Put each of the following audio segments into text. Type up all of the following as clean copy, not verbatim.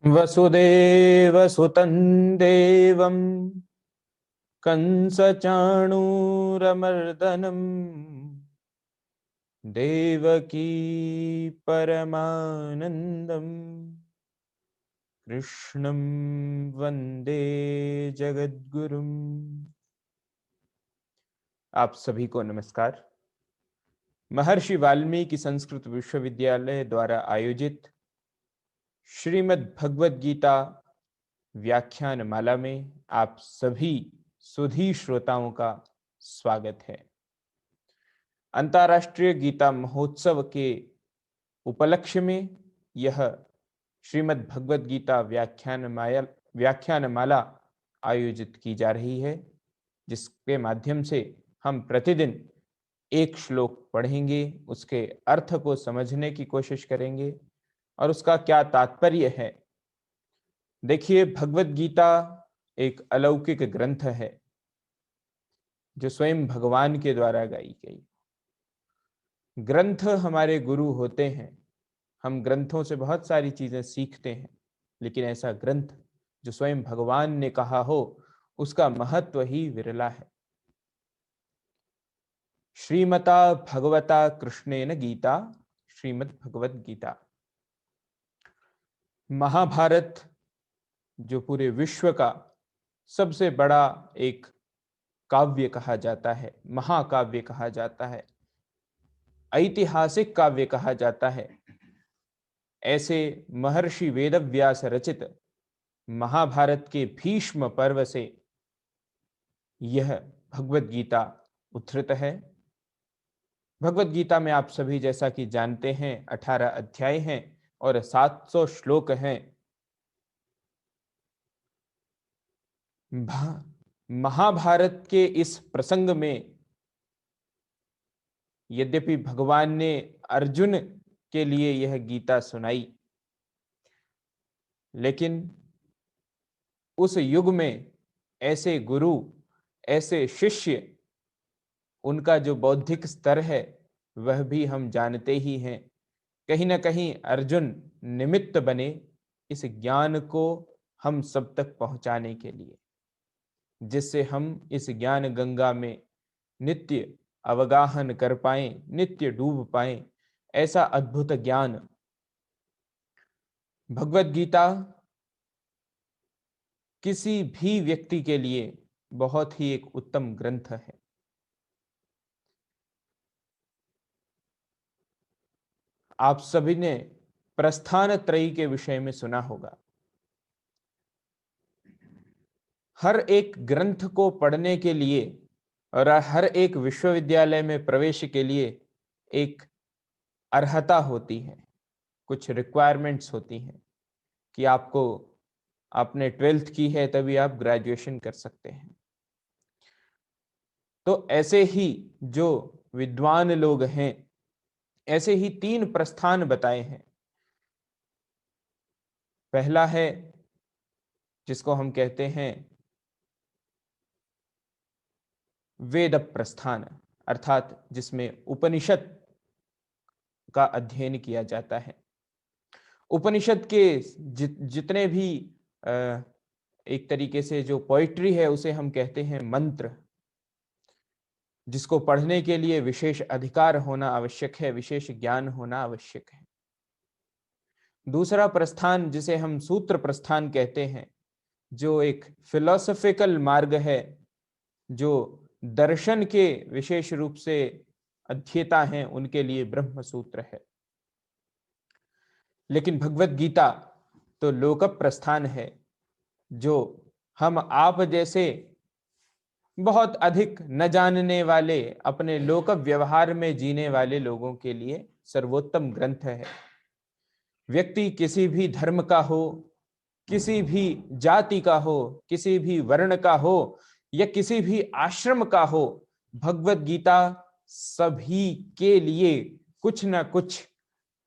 वसुदेवसुतं देवं कंसचाणूरमर्दनं देवकी परमानन्दं कृष्णं वन्दे जगद्गुरुम्। आप सभी को नमस्कार। महर्षि वाल्मीकि संस्कृत विश्वविद्यालय द्वारा आयोजित श्रीमद् भगवद गीता व्याख्यान माला में आप सभी सुधी श्रोताओं का स्वागत है। अंतर्राष्ट्रीय गीता महोत्सव के उपलक्ष्य में यह श्रीमद् भगवद गीता व्याख्यान माला आयोजित की जा रही है, जिसके माध्यम से हम प्रतिदिन एक श्लोक पढ़ेंगे, उसके अर्थ को समझने की कोशिश करेंगे और उसका क्या तात्पर्य है। देखिए, भगवद गीता एक अलौकिक ग्रंथ है जो स्वयं भगवान के द्वारा गाई गई। ग्रंथ हमारे गुरु होते हैं, हम ग्रंथों से बहुत सारी चीजें सीखते हैं, लेकिन ऐसा ग्रंथ जो स्वयं भगवान ने कहा हो, उसका महत्व ही विरला है। श्रीमता भगवता कृष्णेन गीता, श्रीमद् भगवद गीता। महाभारत जो पूरे विश्व का सबसे बड़ा एक काव्य कहा जाता है, महाकाव्य कहा जाता है, ऐतिहासिक काव्य कहा जाता है, ऐसे महर्षि वेदव्यास रचित महाभारत के भीष्म पर्व से यह भगवद गीता उद्धृत है। भगवद गीता में आप सभी जैसा कि जानते हैं 18 अध्याय हैं और 700 श्लोक हैं। महाभारत के इस प्रसंग में यद्यपि भगवान ने अर्जुन के लिए यह गीता सुनाई, लेकिन उस युग में ऐसे गुरु, ऐसे शिष्य, उनका जो बौद्धिक स्तर है वह भी हम जानते ही हैं। कहीं ना कहीं अर्जुन निमित्त बने इस ज्ञान को हम सब तक पहुंचाने के लिए, जिससे हम इस ज्ञान गंगा में नित्य अवगाहन कर पाए, नित्य डूब पाए। ऐसा अद्भुत ज्ञान भगवद गीता किसी भी व्यक्ति के लिए बहुत ही एक उत्तम ग्रंथ है। आप सभी ने प्रस्थान त्रयी के विषय में सुना होगा। हर एक ग्रंथ को पढ़ने के लिए और हर एक विश्वविद्यालय में प्रवेश के लिए एक अर्हता होती है, कुछ रिक्वायरमेंट्स होती हैं कि आपने 12th की है तभी आप ग्रेजुएशन कर सकते हैं। तो ऐसे ही जो विद्वान लोग हैं, ऐसे ही 3 प्रस्थान बताए हैं। पहला है जिसको हम कहते हैं वेद प्रस्थान, अर्थात जिसमें उपनिषद का अध्ययन किया जाता है। उपनिषद के जितने भी एक तरीके से जो पोइट्री है उसे हम कहते हैं मंत्र, जिसको पढ़ने के लिए विशेष अधिकार होना आवश्यक है, विशेष ज्ञान होना आवश्यक है। दूसरा प्रस्थान जिसे हम सूत्र प्रस्थान कहते हैं, जो एक फिलोसॉफिकल मार्ग है, जो दर्शन के विशेष रूप से अध्येता हैं उनके लिए ब्रह्म सूत्र है। लेकिन भगवत गीता तो लोक प्रस्थान है, जो हम आप जैसे बहुत अधिक न जानने वाले, अपने लोक व्यवहार में जीने वाले लोगों के लिए सर्वोत्तम ग्रंथ है। व्यक्ति किसी भी धर्म का हो, किसी भी जाति का हो, किसी भी वर्ण का हो या किसी भी आश्रम का हो, भगवत गीता सभी के लिए कुछ ना कुछ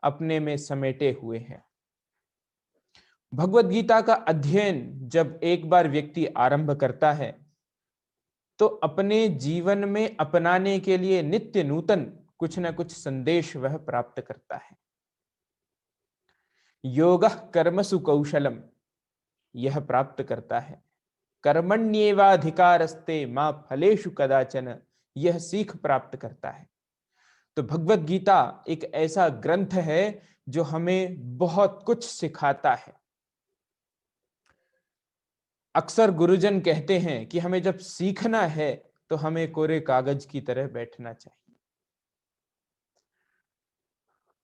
अपने में समेटे हुए है। भगवत गीता का अध्ययन जब एक बार व्यक्ति आरंभ करता है तो अपने जीवन में अपनाने के लिए नित्य नूतन कुछ ना कुछ संदेश वह प्राप्त करता है। योगः कर्मसु कौशलम, यह प्राप्त करता है। कर्मण्येवाधिकारस्ते मां फलेषु कदाचन, यह सीख प्राप्त करता है। तो भगवत गीता एक ऐसा ग्रंथ है जो हमें बहुत कुछ सिखाता है। अक्सर गुरुजन कहते हैं कि हमें जब सीखना है तो हमें कोरे कागज की तरह बैठना चाहिए।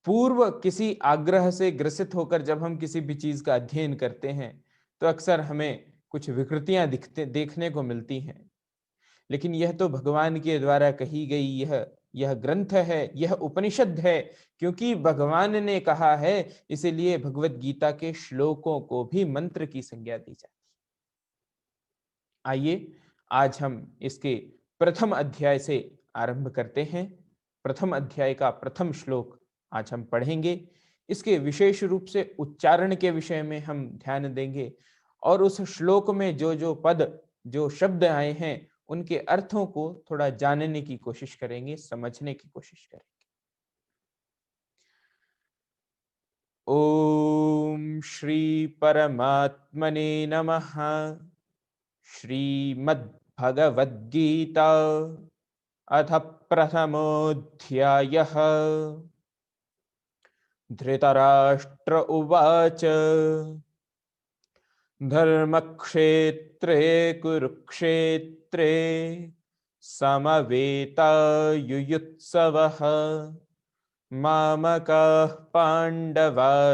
पूर्व किसी आग्रह से ग्रसित होकर जब हम किसी भी चीज का अध्ययन करते हैं तो अक्सर हमें कुछ विकृतियां देखने को मिलती हैं, लेकिन यह तो भगवान के द्वारा कही गई यह ग्रंथ है, यह उपनिषद है, क्योंकि भगवान ने कहा है, इसीलिए भगवत गीता के श्लोकों को भी मंत्र की संज्ञा दी जाती है। आइए आज हम इसके प्रथम अध्याय से आरंभ करते हैं। प्रथम अध्याय का प्रथम श्लोक आज हम पढ़ेंगे। इसके विशेष रूप से उच्चारण के विषय में हम ध्यान देंगे और उस श्लोक में जो जो पद, जो शब्द आए हैं, उनके अर्थों को थोड़ा जानने की कोशिश करेंगे, समझने की कोशिश करेंगे। ओम श्री परमात्मने नमः। श्रीमद्भगवद्गीता अथ प्रथमोऽध्यायः। धृतराष्ट्र उवाच धर्मक्षेत्रे कुरुक्षेत्रे समवेतायुयुत्सवः मामकाः पाण्डवाश्चैव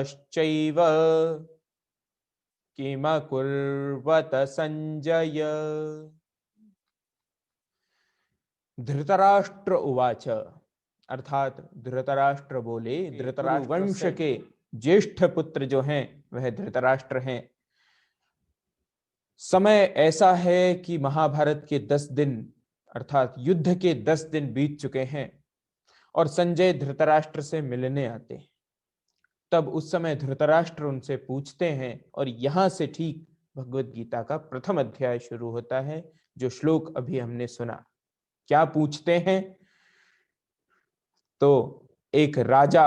किमकुर्वत संजय। धृतराष्ट्र उवाच, अर्थात धृतराष्ट्र बोले, धृतराष्ट्र वंश के ज्येष्ठ पुत्र जो हैं वह धृतराष्ट्र हैं। समय ऐसा है कि महाभारत के 10 दिन अर्थात युद्ध के 10 दिन बीत चुके हैं और संजय धृतराष्ट्र से मिलने आते हैं। तब उस समय धृतराष्ट्र उनसे पूछते हैं और यहां से ठीक भगवत गीता का प्रथम अध्याय शुरू होता है, जो श्लोक अभी हमने सुना। क्या पूछते हैं? तो एक राजा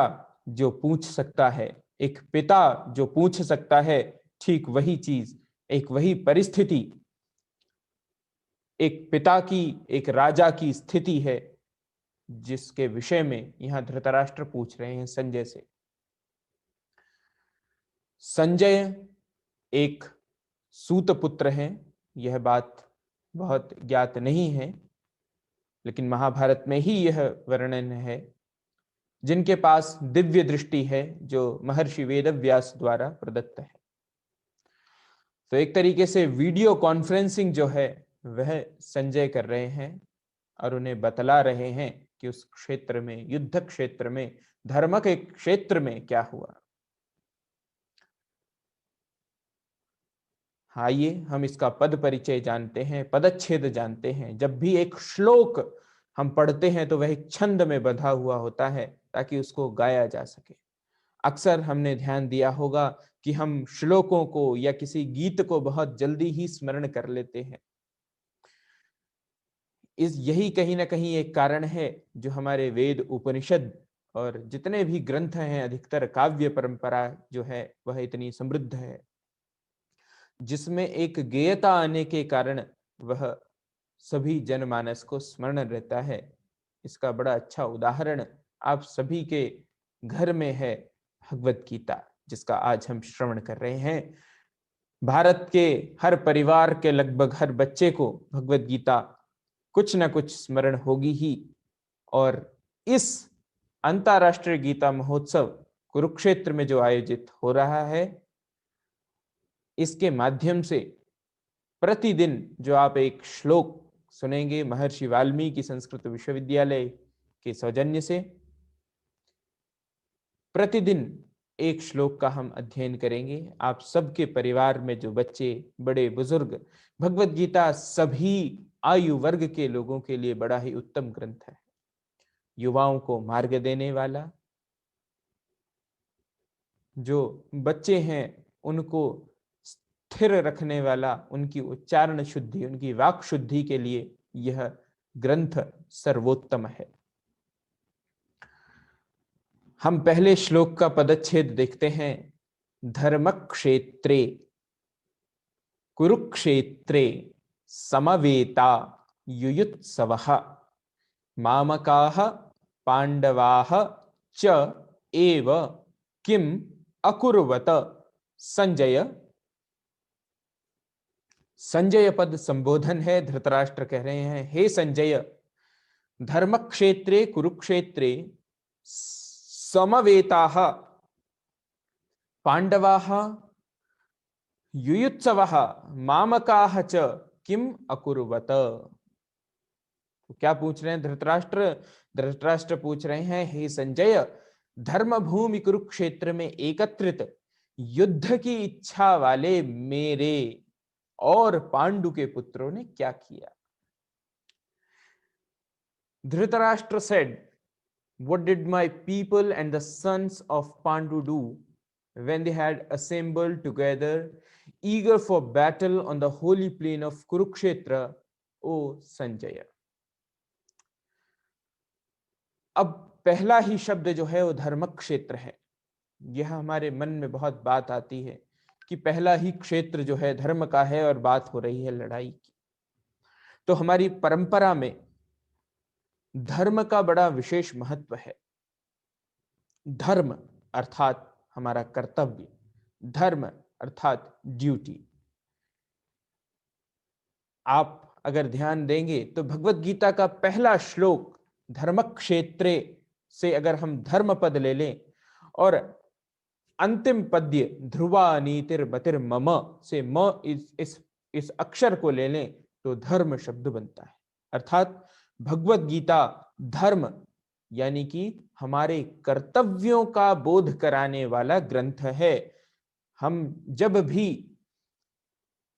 जो पूछ सकता है, एक पिता जो पूछ सकता है, ठीक वही चीज, एक वही परिस्थिति एक पिता की, एक राजा की स्थिति है, जिसके विषय में यहां धृतराष्ट्र पूछ रहे हैं संजय से। संजय एक सूत पुत्र हैं, यह बात बहुत ज्ञात नहीं है, लेकिन महाभारत में ही यह वर्णन है, जिनके पास दिव्य दृष्टि है जो महर्षि वेदव्यास द्वारा प्रदत्त है। तो एक तरीके से वीडियो कॉन्फ्रेंसिंग जो है वह संजय कर रहे हैं और उन्हें बतला रहे हैं कि उस क्षेत्र में, युद्ध क्षेत्र में, धर्म के क्षेत्र में क्या हुआ। आइए हम इसका पद परिचय जानते हैं, पदच्छेद जानते हैं। जब भी एक श्लोक हम पढ़ते हैं तो वह एक छंद में बंधा हुआ होता है ताकि उसको गाया जा सके। अक्सर हमने ध्यान दिया होगा कि हम श्लोकों को या किसी गीत को बहुत जल्दी ही स्मरण कर लेते हैं। यही कहीं ना कहीं एक कारण है जो हमारे वेद, उपनिषद और जितने भी ग्रंथ हैं, अधिकतर काव्य परंपरा जो है वह इतनी समृद्ध है, जिसमें एक गेयता आने के कारण वह सभी जनमानस को स्मरण रहता है। इसका बड़ा अच्छा उदाहरण आप सभी के घर में है भगवत गीता, जिसका आज हम श्रवण कर रहे हैं। भारत के हर परिवार के लगभग हर बच्चे को भगवत गीता कुछ न कुछ स्मरण होगी ही। और इस अंतर्राष्ट्रीय गीता महोत्सव कुरुक्षेत्र में जो आयोजित हो रहा है, इसके माध्यम से प्रतिदिन जो आप एक श्लोक सुनेंगे महर्षि वाल्मीकि संस्कृत विश्वविद्यालय के सौजन्य से, प्रतिदिन एक श्लोक का हम अध्ययन करेंगे। आप सबके परिवार में जो बच्चे, बड़े बुजुर्ग, भगवत गीता सभी आयु वर्ग के लोगों के लिए बड़ा ही उत्तम ग्रंथ है। युवाओं को मार्ग देने वाला, जो बच्चे हैं उनको स्थिर रखने वाला, उनकी उच्चारण शुद्धि, उनकी वाक शुद्धि के लिए यह ग्रंथ सर्वोत्तम है। हम पहले श्लोक का पदच्छेद देखते हैं। धर्मक्षेत्रे कुरुक्षेत्रे समवेता युयुत्सवः मामकाः पांडवाः च एव किम अकुर्वत। संजय, संजय पद संबोधन है। धृतराष्ट्र कह रहे हैं, हे संजय, धर्मक्षेत्रे कुरुक्षेत्रे समवेताः पांडवाः युयुत्सवः मामकाः च किम अकुर्वत। तो क्या पूछ रहे हैं धृतराष्ट्र? धृतराष्ट्र पूछ रहे हैं, हे संजय, धर्म भूमि कुरुक्षेत्र में एकत्रित युद्ध की इच्छा वाले मेरे और पांडु के पुत्रों ने क्या किया? Dhritarashtra said, what did my people and the sons of Pandu do when they had assembled together, eager for battle on the holy plain of Kurukshetra, O Sanjaya? अब पहला ही शब्द जो है वो धर्म क्षेत्र है। यह हमारे मन में बहुत बात आती है कि पहला ही क्षेत्र जो है धर्म का है और बात हो रही है लड़ाई की। तो हमारी परंपरा में धर्म का बड़ा विशेष महत्व है। धर्म अर्थात हमारा कर्तव्य, धर्म अर्थात ड्यूटी। आप अगर ध्यान देंगे तो भगवत गीता का पहला श्लोक धर्मक्षेत्रे से अगर हम धर्म पद ले लें और अंतिम पद्य ध्रुवा नीतिर बतिर मम से म इस अक्षर को ले लें तो धर्म शब्द बनता है। अर्थात भगवत गीता धर्म यानी कि हमारे कर्तव्यों का बोध कराने वाला ग्रंथ है। हम जब भी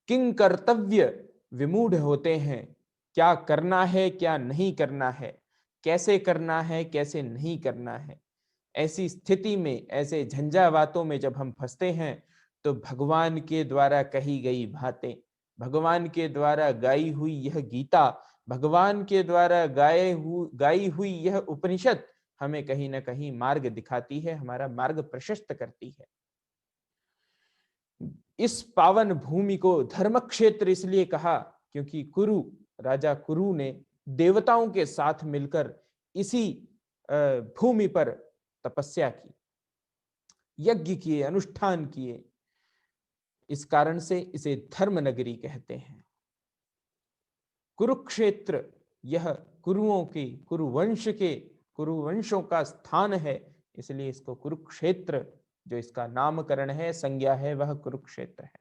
किंग कर्तव्य विमूढ़ होते हैं, क्या करना है क्या नहीं करना है, कैसे करना है कैसे नहीं करना है, ऐसी स्थिति में, ऐसे झंझावातों में जब हम फंसते हैं तो भगवान के द्वारा कही गई बातें, भगवान के द्वारा गाई हुई यह गीता, भगवान के द्वारा गाई हुई यह उपनिषद हमें कहीं ना कहीं मार्ग दिखाती है, हमारा मार्ग प्रशस्त करती है। इस पावन भूमि को धर्म क्षेत्र इसलिए कहा क्योंकि कुरु, राजा कुरु ने देवताओं के साथ मिलकर इसी भूमि पर तपस्या की, यज्ञ किए, अनुष्ठान किए। इस कारण से इसे धर्म नगरी कहते हैं। कुरुक्षेत्र यह कुरुओं की, कुरुवंशों का स्थान है, इसलिए इसको कुरुक्षेत्र, जो इसका नामकरण है, संज्ञा है, वह कुरुक्षेत्र है।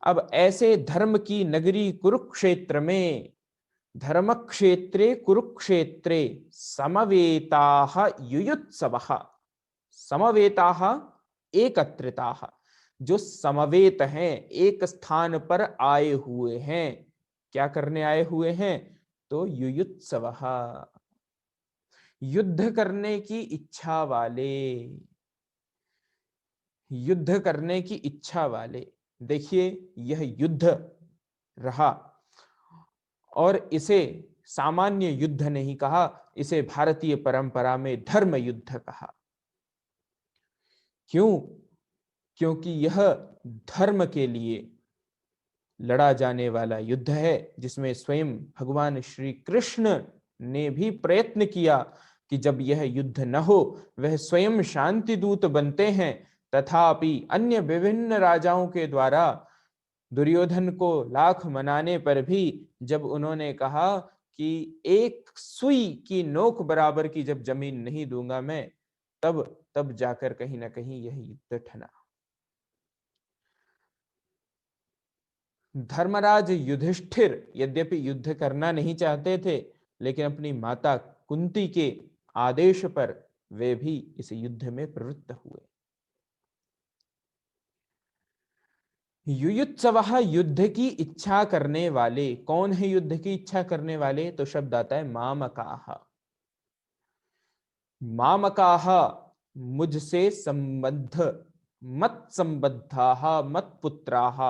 अब ऐसे धर्म की नगरी कुरुक्षेत्र में धर्मक्षेत्रे कुरुक्षेत्रे समवेताः युयुत्सवः, समवेताः एकत्रिताः, जो समवेत हैं, एक स्थान पर आए हुए हैं। क्या करने आए हुए हैं? तो युयुत्सवः, युद्ध करने की इच्छा वाले, युद्ध करने की इच्छा वाले। देखिए यह युद्ध रहा और इसे सामान्य युद्ध नहीं कहा, इसे भारतीय परंपरा में धर्म युद्ध कहा। क्यों? क्योंकि यह धर्म के लिए लड़ा जाने वाला युद्ध है, जिसमें स्वयं भगवान श्री कृष्ण ने भी प्रयत्न किया कि जब यह युद्ध न हो, वह स्वयं शांति दूत बनते हैं, तथापि अन्य विभिन्न राजाओं के द्वारा दुर्योधन को लाख मनाने पर भी जब उन्होंने कहा कि एक सुई की नोक बराबर की जब जमीन नहीं दूंगा मैं, तब जाकर कहीं ना कहीं यह युद्ध ठना। धर्मराज युधिष्ठिर यद्यपि युद्ध करना नहीं चाहते थे, लेकिन अपनी माता कुंती के आदेश पर वे भी इस युद्ध में प्रवृत्त हुए। युयुत्सवः, युद्ध की इच्छा करने वाले। कौन है युद्ध की इच्छा करने वाले? तो शब्द आता है मामकाः। मामकाः मुझसे संबद्ध, मत संबद्धाः, मत पुत्राः।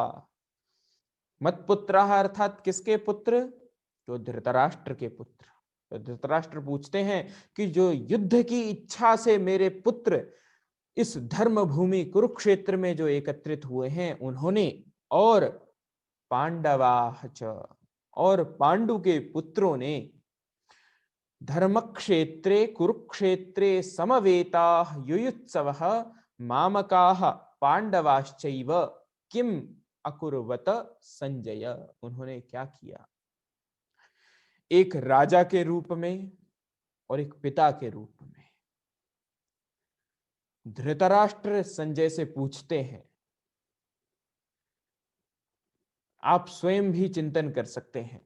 मत पुत्राः अर्थात किसके पुत्र? तो धृतराष्ट्र के पुत्र। तो धृतराष्ट्र पूछते हैं कि जो युद्ध की इच्छा से मेरे पुत्र इस धर्म भूमि कुरुक्षेत्र में जो एकत्रित हुए हैं उन्होंने और पांडवाः च और पांडु के पुत्रों ने धर्मक्षेत्रे कुरुक्षेत्रे समवेताः युयुत्सवः मामकाः पांडवाश्चैव किम अकुर्वत संजय। उन्होंने क्या किया? एक राजा के रूप में और एक पिता के रूप में धृतराष्ट्र संजय से पूछते हैं, आप स्वयं भी चिंतन कर सकते हैं,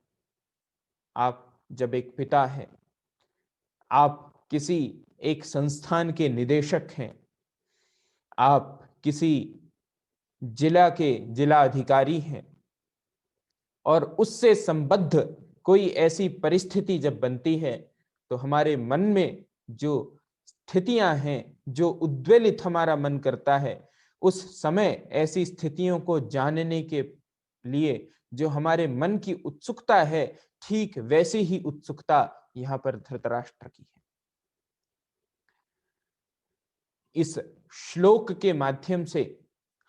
आप जब एक पिता हैं, आप किसी एक संस्थान के निदेशक हैं, आप किसी जिला के जिला अधिकारी हैं और उससे संबद्ध कोई ऐसी परिस्थिति जब बनती है तो हमारे मन में जो स्थितियां हैं, जो उद्वेलित हमारा मन करता है, उस समय ऐसी स्थितियों को जानने के लिए जो हमारे मन की उत्सुकता है, ठीक वैसी ही उत्सुकता यहां पर धृतराष्ट्र की है। इस श्लोक के माध्यम से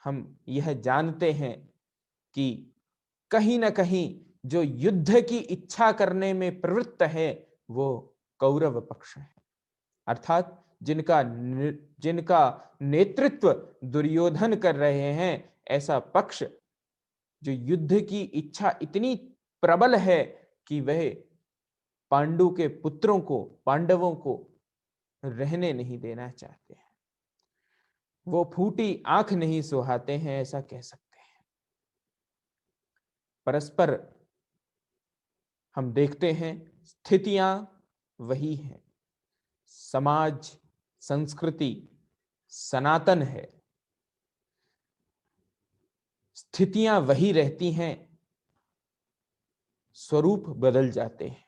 हम यह जानते हैं कि कहीं ना कहीं जो युद्ध की इच्छा करने में प्रवृत्त है वो कौरव पक्ष है, अर्थात जिनका नेतृत्व दुर्योधन कर रहे हैं, ऐसा पक्ष जो युद्ध की इच्छा इतनी प्रबल है कि वह पांडु के पुत्रों को, पांडवों को रहने नहीं देना चाहते हैं, वो फूटी आंख नहीं सुहाते हैं, ऐसा कह सकते हैं। परस्पर हम देखते हैं स्थितियां वही हैं, समाज संस्कृति सनातन है, स्थितियां वही रहती हैं, स्वरूप बदल जाते हैं,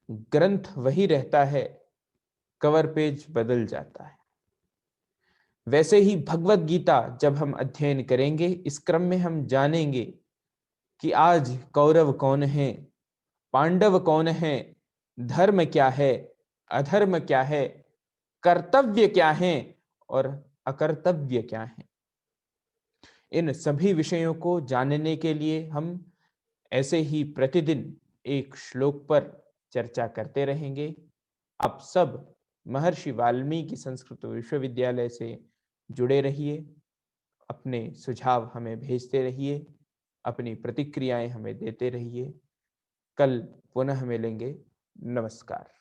ग्रंथ वही रहता है, कवर पेज बदल जाता है। वैसे ही भगवत गीता जब हम अध्ययन करेंगे, इस क्रम में हम जानेंगे कि आज कौरव कौन है, पांडव कौन है, धर्म क्या है, अधर्म क्या है, कर्तव्य क्या है और अकर्तव्य क्या है। इन सभी विषयों को जानने के लिए हम ऐसे ही प्रतिदिन एक श्लोक पर चर्चा करते रहेंगे। आप सब महर्षि वाल्मीकि संस्कृत विश्वविद्यालय से जुड़े रहिए, अपने सुझाव हमें भेजते रहिए, अपनी प्रतिक्रियाएं हमें देते रहिए। कल पुनः मिलेंगे। नमस्कार।